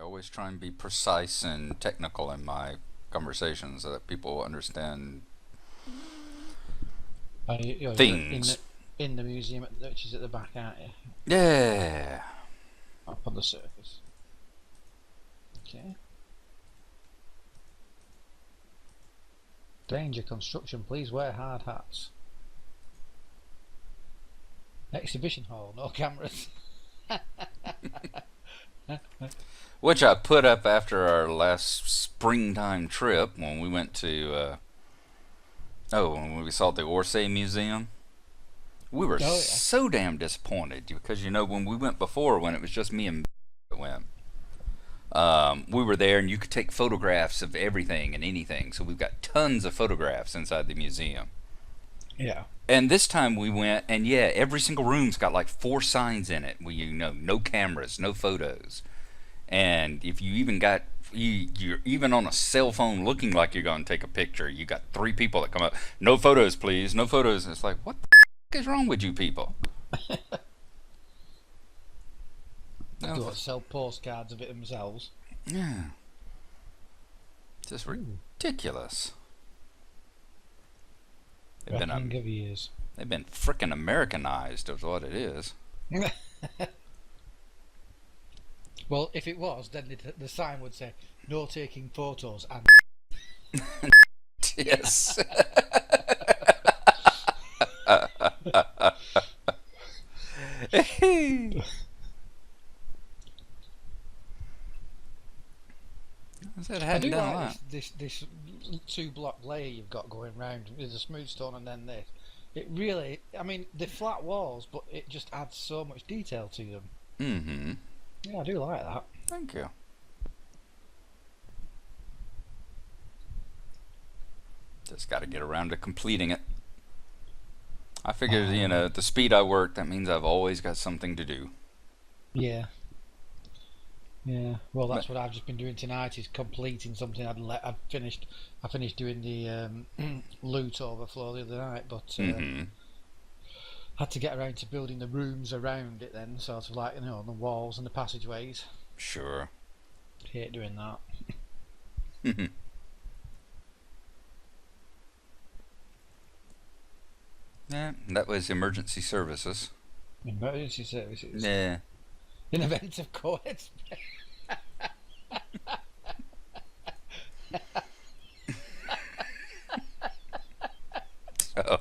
always try and be precise and technical in my conversations so that people understand You're things. in the museum, which is at the back, aren't you? Yeah. Up on the surface. Okay. Danger construction, please wear hard hats. Exhibition hall, no cameras. Which I put up after our last springtime trip when we went to, when we saw the Orsay Museum. We were Oh yeah. so damn disappointed because, when we went before, when it was just me and that went, we were there and you could take photographs of everything and anything. So we've got tons of photographs inside the museum. Yeah. And this time we went, and yeah, every single room's got like 4 signs in it. No cameras, no photos. And if you even got, you're even on a cell phone looking like you're going to take a picture, you got 3 people that come up, no photos, please, no photos. And it's like, what the f is wrong with you people? They want to sell postcards of it themselves. Yeah. Just ridiculous. They've been frickin' Americanized, is what it is. Well, if it was, then the sign would say, no taking photos and... Yes. I do like this 2-block layer you've got going round with the smooth stone and then this. It really, I mean, they're flat walls, but it just adds so much detail to them. Mm-hmm. Yeah, I do like that. Thank you. Just got to get around to completing it. I figured, the speed I work, that means I've always got something to do. Yeah. Yeah. Well, that's what I've just been doing tonight, is completing something I finished doing the loot overflow the other night, but had to get around to building the rooms around it then, sort of like, the walls and the passageways. Sure. Hate doing that. Yeah, that was emergency services. Emergency services. Yeah. In event of court. So,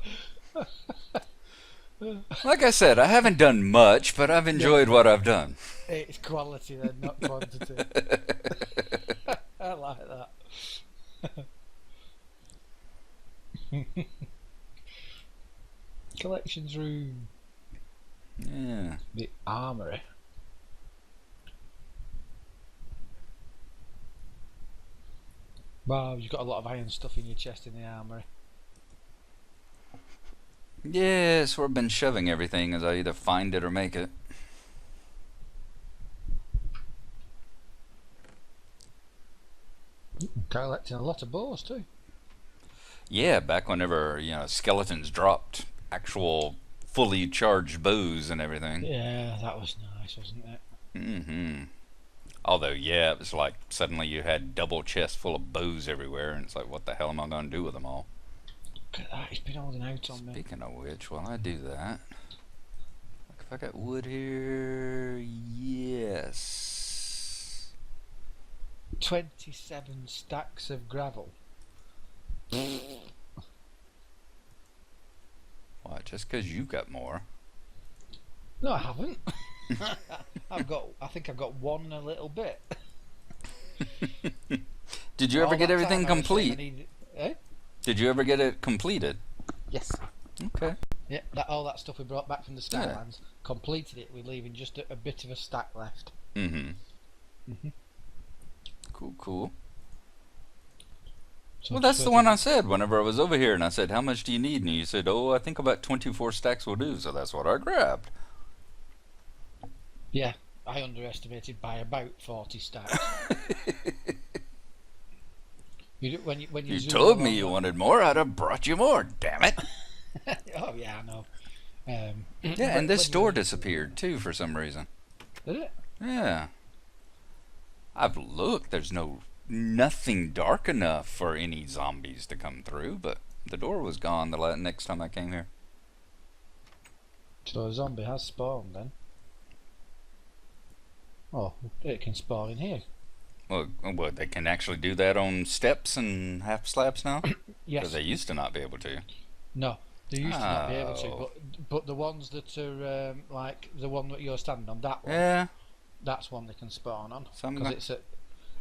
like I said, I haven't done much, but I've enjoyed what I've done. It's quality then, not quantity. I like that. Collections room. Yeah. The armory. Wow, you've got a lot of iron stuff in your chest in the armory. Yeah, it's where I've been shoving everything, as I either find it or make it. Collecting a lot of bows too. Yeah, back whenever, skeletons dropped actual fully charged bows and everything. Yeah, that was nice, wasn't it? Mm-hmm. Although, yeah, it was like suddenly you had double chests full of bows everywhere, and it's like, what the hell am I going to do with them all? Look at that, he's been holding out on me. Speaking of which, while I do that, look, if I got wood here, yes. 27 stacks of gravel. Why, just because you got more? No, I haven't. I think I've got one and a little bit. Did you ever get everything complete? Did you ever get it completed? Yes. Okay. Yeah, all that stuff we brought back from the Skylands, completed it. We're leaving just a bit of a stack left. Mm-hmm. Cool. So well, that's the one I said whenever I was over here, and I said, how much do you need? And you said, I think about 24 stacks will do, so that's what I grabbed. Yeah, I underestimated by about 40 stacks. You told me you wanted more, I'd have brought you more, damn it. Oh, yeah, I know. Yeah, and this door disappeared, too, for some reason. Did it? Yeah. I've looked. There's nothing dark enough for any zombies to come through, but the door was gone the next time I came here. So a zombie has spawned then. Oh, it can spawn in here. Well, they can actually do that on steps and half slabs now? Yes. Because they used to not be able to. No, they used to not be able to, Oh. but the ones that are like the one that you're standing on, that one, Yeah. that's one they can spawn on. So I'm Because gonna-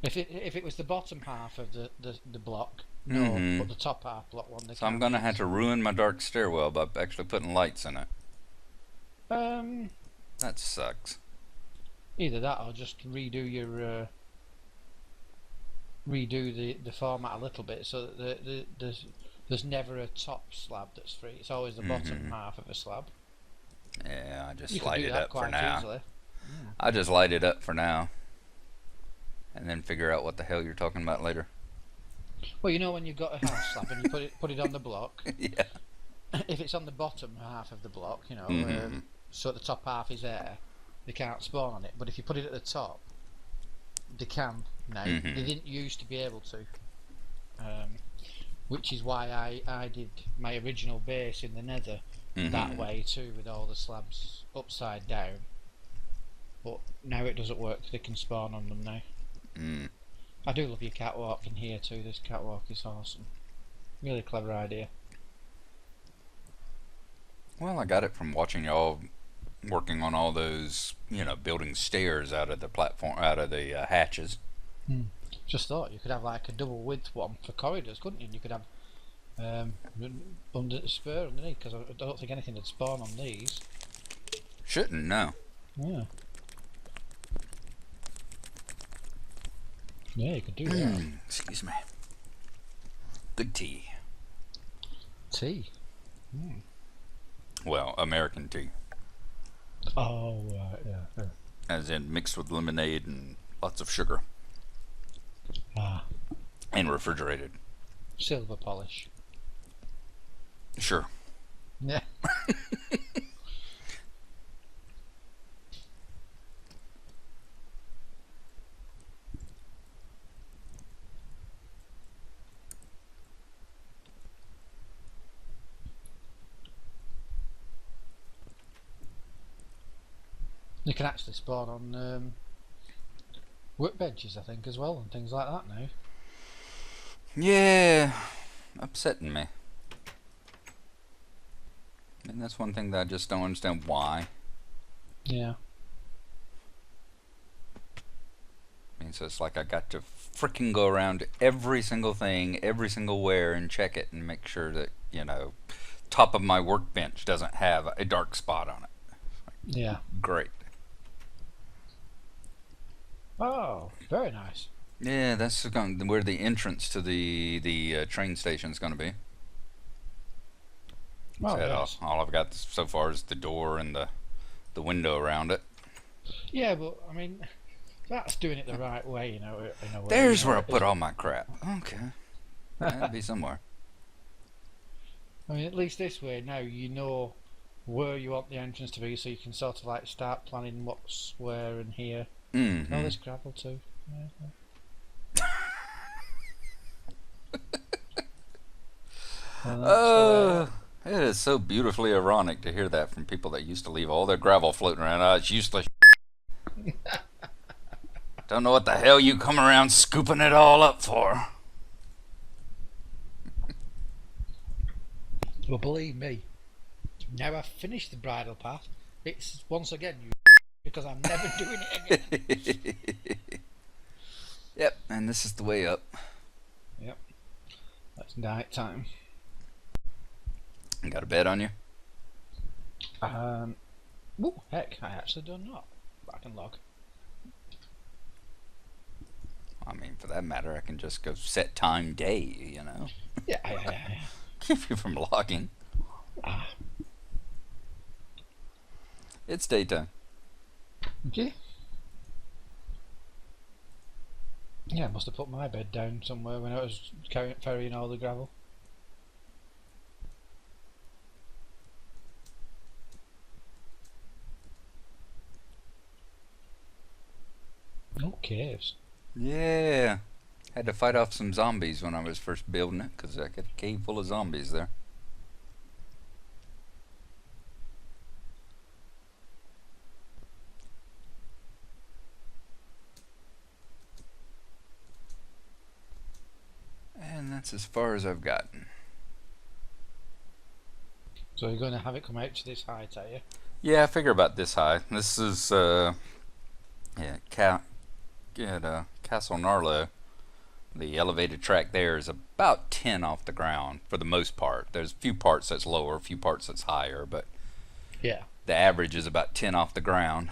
it's a, if it was the bottom half of the block, no, Mhm. but the top half block one, they So I'm can't gonna use. have to ruin my dark stairwell by actually putting lights in it. That sucks. Either that or just redo your redo the format a little bit so that there's never a top slab that's free. It's always the bottom half of a slab. Yeah, I just You can light do it that up for quite now. easily. I just light it up for now. And then figure out what the hell you're talking about later. Well, you know when you've got a half slab and you put it on the block. Yeah. If it's on the bottom half of the block, you know, so the top half is there, they can't spawn on it. But if you put it at the top, they can now. They didn't used to be able to, which is why I did my original base in the Nether that way too, with all the slabs upside down. But now it doesn't work. They can spawn on them now. I do love your catwalk in here too. This catwalk is awesome. Really clever idea. Well, I got it from watching y'all working on all those, building stairs out of the platform, out of the hatches. Just thought you could have like a double width one for corridors, couldn't you? And you could have under spur underneath, because I don't think anything would spawn on these. Shouldn't, no. Yeah. Yeah, you could do that. Excuse me. Good tea. Tea. Well, American tea. Oh, right, yeah. As in mixed with lemonade and lots of sugar. Ah, And refrigerated. silver polish. Sure. Yeah. You can actually spawn on workbenches, I think, as well, and things like that now. Yeah. Upsetting me. And that's one thing that I just don't understand why. Yeah. I mean, so it's like I got to freaking go around to every single thing, every single where, and check it and make sure that, top of my workbench doesn't have a dark spot on it. Yeah. Great. Oh, very nice. Yeah, that's where the entrance to the train station is going to be. Oh, So yes. all I've got so far is the door and the window around it. Yeah, but I mean, that's doing it the right way, in a way. There's where I put all my crap. Okay. That'd be somewhere. I mean, at least this way now you know where you want the entrance to be, so you can sort of like start planning what's where and here. Oh, there's gravel too. Yeah. It is so beautifully ironic to hear that from people that used to leave all their gravel floating around. Oh, it's useless. Don't know what the hell you come around scooping it all up for. Well, believe me, now I've finished the bridle path, it's once again you because I'm never doing it again. Yep, and this is the way up. Yep. That's night time. You got a bed on you? Oh, heck, I actually do not. But I can log. I mean, for that matter, I can just go set time day, Yeah. Keep you from logging. Ah. It's daytime. Okay. Yeah, I must have put my bed down somewhere when I was ferrying all the gravel. No caves. Yeah. Had to fight off some zombies when I was first building it because I got a cave full of zombies there. And that's as far as I've gotten. So you're going to have it come out to this height, are you? Yeah, I figure about this high. This is, yeah, Castle Gnarlo. The elevated track there is about 10 off the ground for the most part. There's a few parts that's lower, a few parts that's higher, but Yeah. the average is about 10 off the ground.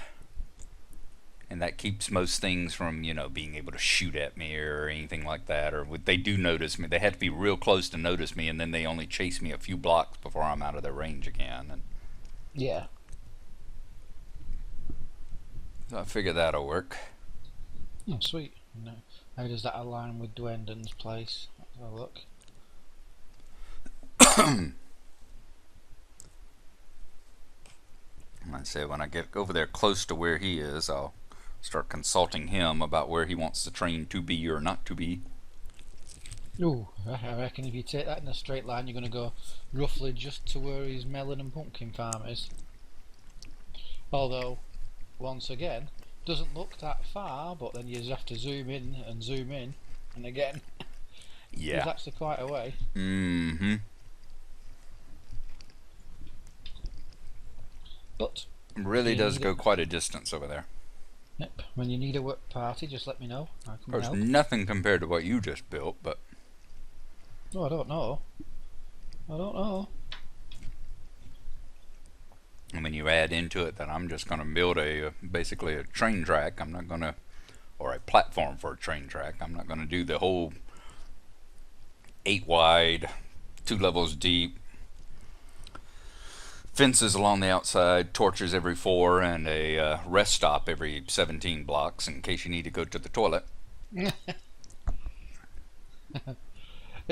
And that keeps most things from, being able to shoot at me or anything like that. Or they do notice me. They have to be real close to notice me, and then they only chase me a few blocks before I'm out of their range again. And Yeah. so I figure that'll work. Oh, sweet. No. How does that align with Dwendon's place? Let's have a look. I say when I get over there close to where he is, I'll start consulting him about where he wants the train to be or not to be. Ooh, I reckon if you take that in a straight line, you're going to go roughly just to where his melon and pumpkin farm is. Although, once again, doesn't look that far, but then you just have to zoom in, and again, Yeah. it's actually quite a way. Mm-hmm. But Really you does need go it. quite a distance over there. Yep. When you need a work party, just let me know. I Of can course, help. nothing compared to what you just built, but Oh, I don't know. and when you add into it that I'm just going to build basically a train track, I'm not going to, or a platform for a train track. I'm not going to do the whole 8 wide, 2 levels deep, fences along the outside, torches every 4, and a rest stop every 17 blocks in case you need to go to the toilet.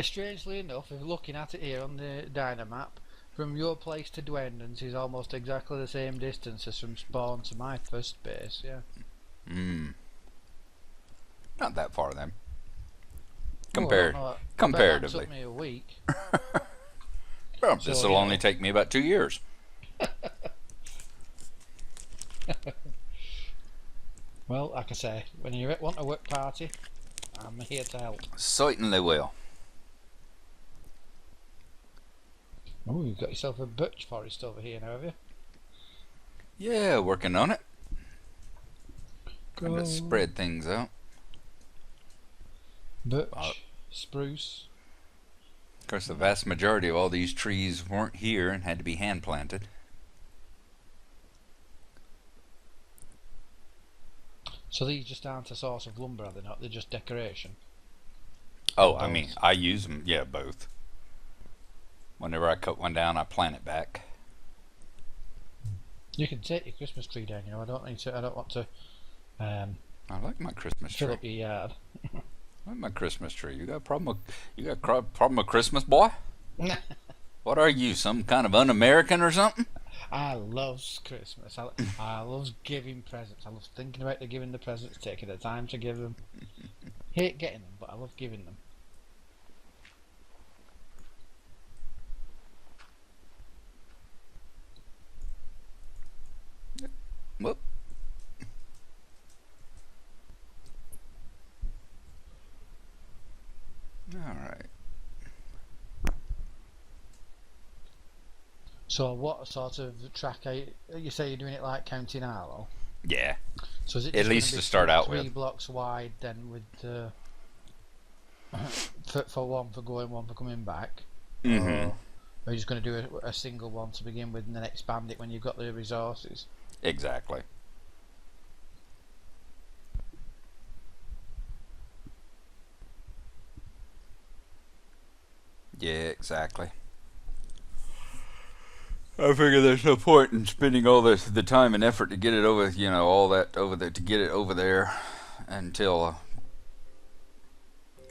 Strangely enough, if looking at it here on the Dynamap, from your place to Dwendon's is almost exactly the same distance as from spawn to my first base. Yeah. Not that far then. Oh, I don't know. I bet that Comparatively. took me a week. Well, So, this will only take me about 2 years. Well, like I say, when you want a work party, I'm here to help. Certainly will. Oh, you've got yourself a birch forest over here now, have you? Yeah, working on it. Trying Go. to spread things out. Birch, spruce. Of course, the vast majority of all these trees weren't here and had to be hand planted. So these just aren't a source of lumber, are they not? They're just decoration. Oh, Both. I mean, I use them. Yeah, both. Whenever I cut one down, I plant it back. You can take your Christmas tree down. I don't need to. I don't want to I like my Christmas fill tree. up your yard. I like my Christmas tree. You got a problem with Christmas, boy? What are you, some kind of un-American or something? I love Christmas. I love giving presents. I love thinking about giving the presents, taking the time to give them. Hate getting them, but I love giving them. Whoop. All right. So what sort of track are you say you're doing it like County Gnarlo? Yeah. So is it At just least gonna be to start out three with. blocks wide then with for one for going, one for coming back? Mm-hmm. Or are you just going to do a single one to begin with and then expand it when you've got the resources? Exactly. Yeah, exactly. I figure there's no point in spending all the time and effort to get it over, all that over there to get it over there until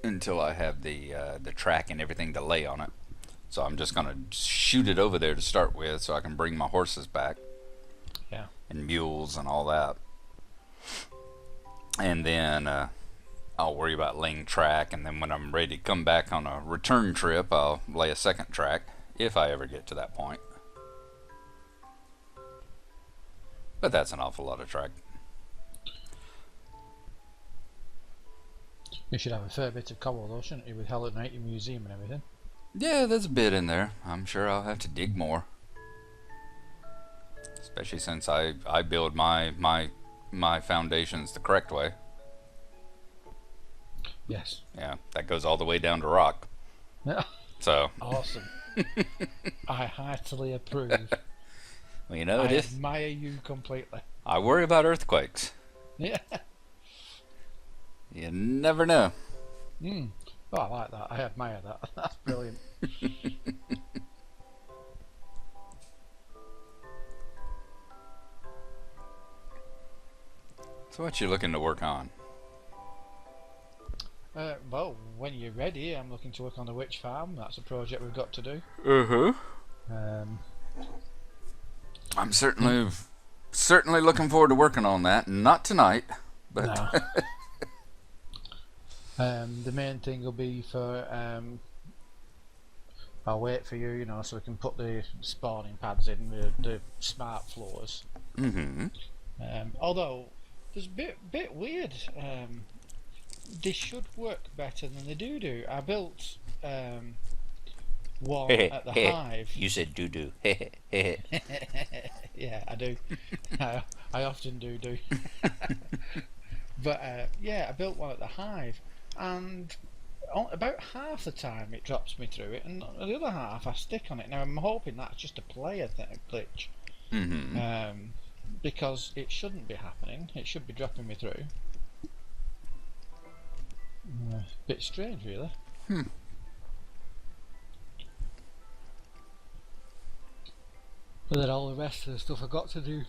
I have the track and everything to lay on it. So I'm just gonna shoot it over there to start with, so I can bring my horses back. Yeah. And mules and all that. And then I'll worry about laying track, and then when I'm ready to come back on a return trip, I'll lay a second track, if I ever get to that point. But that's an awful lot of track. You should have a fair bit of cobble though, shouldn't you, with Hell at Night, your museum and everything? Yeah, there's a bit in there. I'm sure I'll have to dig more. Especially since I build my foundations the correct way. Yes. Yeah, that goes all the way down to rock. So. Awesome. I heartily approve. Well, you know, I admire you completely. I worry about earthquakes. Yeah. You never know. Oh, I like that. I admire that. That's brilliant. So what you looking to work on? Well, when you're ready, I'm looking to work on the witch farm. That's a project we've got to do. I'm certainly looking forward to working on that. Not tonight, but No. The main thing will be for I'll wait for you, so we can put the spawning pads in, the smart floors. Although there's a bit weird. They should work better than they do. I built one at the hive. You said do. Yeah, I do. I often do. But yeah, I built one at the hive, and about half the time it drops me through it, and the other half I stick on it. Now I'm hoping that's just a player glitch, because it shouldn't be happening. It should be dropping me through. Bit strange, really. But then all the rest of the stuff I got to do,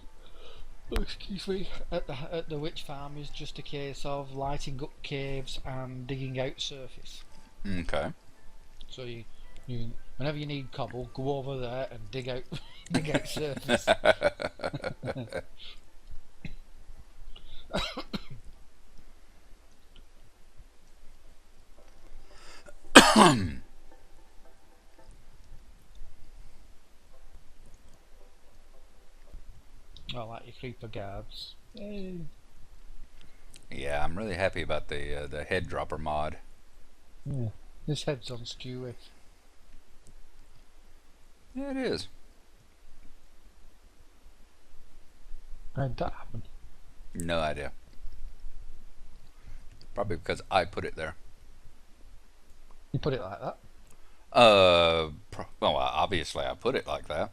excuse me, at the witch farm is just a case of lighting up caves and digging out surface. Okay. So you whenever you need cobble, go over there and dig out surface. I like your creeper guards. Yay. Yeah, I'm really happy about the head dropper mod. Yeah, this head's on Stewie. Yeah, it is. How did that happen? No idea. Probably because I put it there. You put it like that? Well, obviously I put it like that.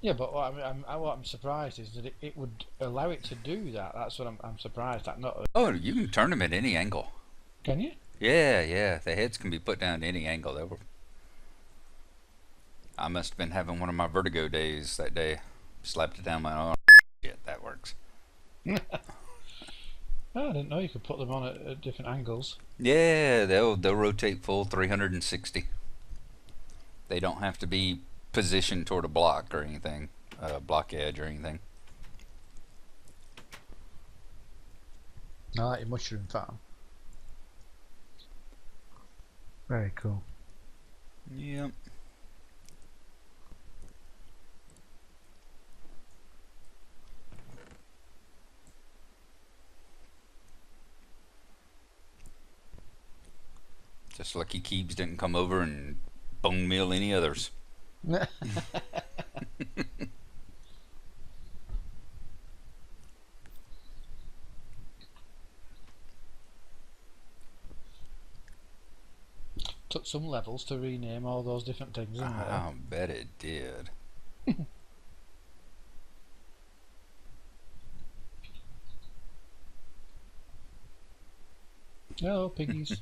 Yeah, but what I'm surprised is that it would allow it to do that. That's what I'm surprised at. Not. Oh, you can turn them at any angle. Can you? Yeah. The heads can be put down at any angle. I must have been having one of my vertigo days that day. Slapped it down my arm. Shit, that works. Oh, I didn't know you could put them on at different angles. Yeah, they'll rotate full 360. They don't have to be positioned toward a block or anything, block edge or anything. I like your mushroom farm. Very cool. Yep. Just lucky Keebs didn't come over and bone meal any others. Took some levels to rename all those different things, didn't it? I bet it did. Hello, piggies.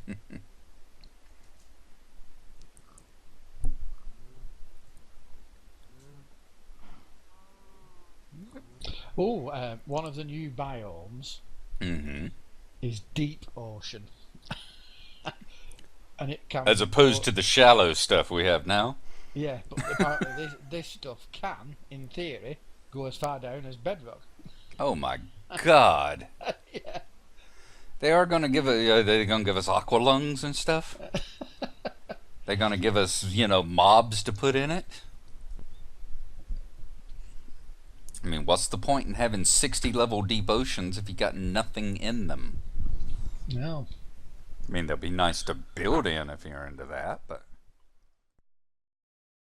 Oh, one of the new biomes is deep ocean. And it can As opposed to the shallow stuff we have now. Yeah, but apparently this stuff can, in theory, go as far down as bedrock. Oh my God. Yeah. They are going to give they're going to give us aqua lungs and stuff. They're going to give us, mobs to put in it. I mean, what's the point in having 60 level deep oceans if you got nothing in them? No. I mean, they'll be nice to build in if you're into that, but